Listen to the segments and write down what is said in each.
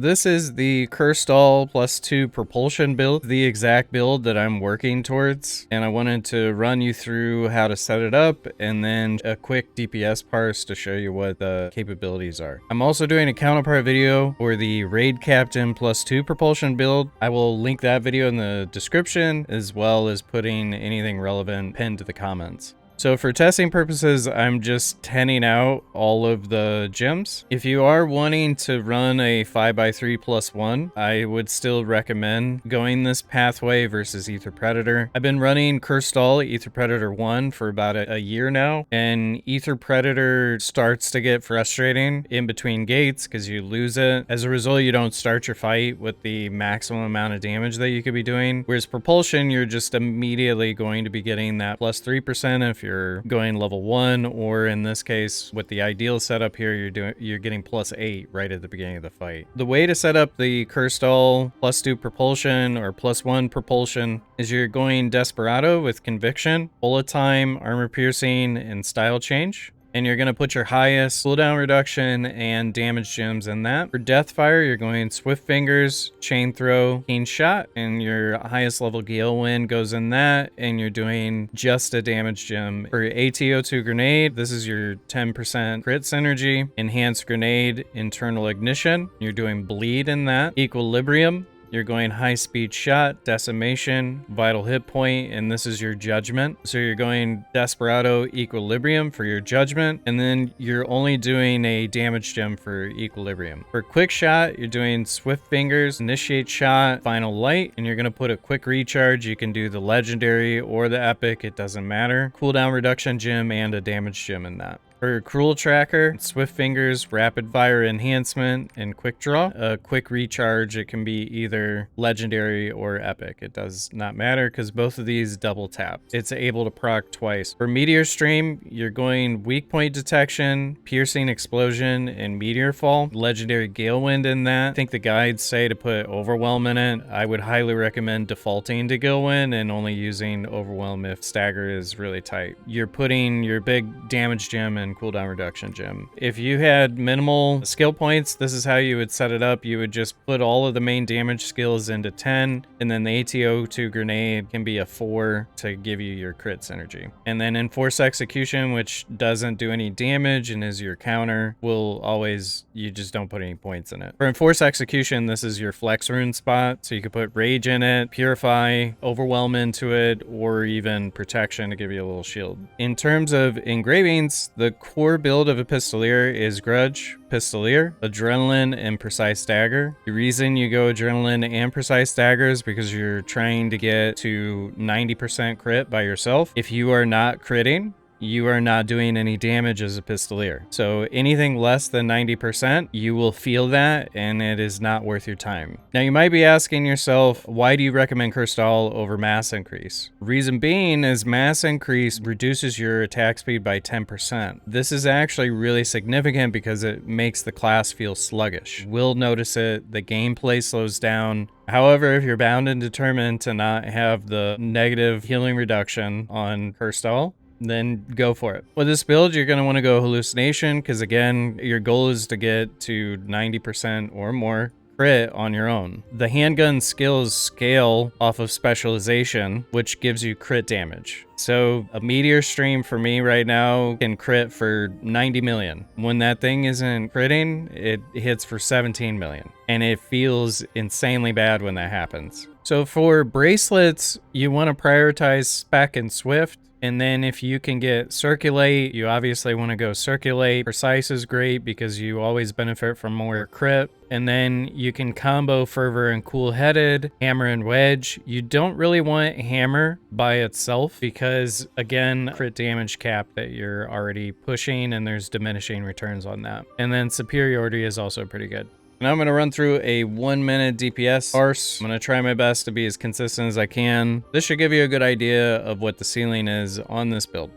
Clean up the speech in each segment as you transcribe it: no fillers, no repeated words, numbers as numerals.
This is the Curstall +2 propulsion build, the exact build that I'm working towards, and I wanted to run you through how to set it up and then a quick DPS parse to show you what the capabilities are. I'm also doing a counterpart video for the Raid Captain +2 propulsion build. I will link that video in the description as well as putting anything relevant pinned to the comments. So for testing purposes, I'm just 10ing out all of the gems. If you are wanting to run a 5x3+1, I would still recommend going this pathway versus Aether Predator. I've been running Curstall Aether Predator 1 for about a year now, and Aether Predator starts to get frustrating in between gates because you lose it. As a result, you don't start your fight with the maximum amount of damage that you could be doing. Whereas Propulsion, you're just immediately going to be getting that +3% if you're going level 1, or in this case with the ideal setup here, you're getting +8 right at the beginning of the fight. The way to set up the Curstall +2 propulsion or +1 propulsion is you're going Desperado with Conviction, Bullet Time, Armor Piercing, and Style Change. And you're going to put your highest cooldown reduction and damage gems in that. For Deathfire, you're going Swift Fingers, Chain Throw, Keen Shot, and your highest level Gale Wind goes in that, and you're doing just a damage gem. For ATO2 Grenade, this is your 10% crit synergy. Enhanced Grenade, Internal Ignition, you're doing Bleed in that. Equilibrium, you're going High Speed Shot, Decimation, Vital Hit Point, and this is your Judgment. So you're going Desperado Equilibrium for your Judgment, and then you're only doing a damage gem for Equilibrium. For Quick Shot, you're doing Swift Fingers, Initiate Shot, Final Light, and you're going to put a Quick Recharge. You can do the Legendary or the Epic, it doesn't matter. Cooldown Reduction gem and a damage gem in that. For Cruel Tracker, Swift Fingers, Rapid Fire Enhancement, and Quick Draw. A Quick Recharge, it can be either Legendary or Epic. It does not matter because both of these double tap. It's able to proc twice. For Meteor Stream, you're going Weak Point Detection, Piercing Explosion, and Meteor Fall. Legendary Gale Wind in that. I think the guides say to put Overwhelm in it. I would highly recommend defaulting to Gale Wind and only using Overwhelm if Stagger is really tight. You're putting your big damage gem in cooldown reduction gem. If you had minimal skill points, this is how you would set it up. You would just put all of the main damage skills into 10, and then the ATO2 grenade can be a 4 to give you your crit synergy. And then Enforce Execution, which doesn't do any damage and is your counter, will always, you just don't put any points in it. For Enforce Execution, this is your flex rune spot, so you could put Rage in it, Purify, Overwhelm into it, or even Protection to give you a little shield. In terms of engravings, the core build of a Pistoleer is Grudge, Pistoleer, Adrenaline, and Precise Dagger. The reason you go Adrenaline and Precise Dagger is because you're trying to get to 90% crit by yourself. If you are not critting, you are not doing any damage as a Pistoleer. So anything less than 90%, you will feel that, and it is not worth your time. Now you might be asking yourself, why do you recommend Curstall over Mass Increase? Reason being is Mass Increase reduces your attack speed by 10%. This is actually really significant because it makes the class feel sluggish. We'll notice it, the gameplay slows down. However, if you're bound and determined to not have the negative healing reduction on Curstall, then go for it. With this build, you're going to want to go Hallucination because, again, your goal is to get to 90% or more crit on your own. The handgun skills scale off of specialization, which gives you crit damage. So a Meteor Stream for me right now can crit for 90 million. When that thing isn't critting, it hits for 17 million. And it feels insanely bad when that happens. So for bracelets, you want to prioritize Spec and Swift. And then if you can get Circulate, you obviously want to go Circulate. Precise is great because you always benefit from more crit. And then you can combo Fervor and Cool-Headed, Hammer and Wedge. You don't really want Hammer by itself because, again, crit damage cap that you're already pushing, and there's diminishing returns on that. And then Superiority is also pretty good. Now I'm going to run through a 1-minute DPS parse. I'm going to try my best to be as consistent as I can. This should give you a good idea of what the ceiling is on this build.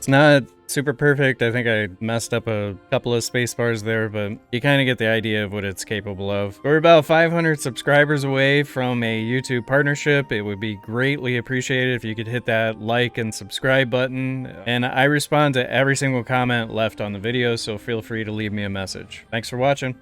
It's not super perfect. I think I messed up a couple of space bars there, but you kind of get the idea of what it's capable of. We're about 500 subscribers away from a YouTube partnership. It would be greatly appreciated if you could hit that like and subscribe button. And I respond to every single comment left on the video, so feel free to leave me a message. Thanks for watching.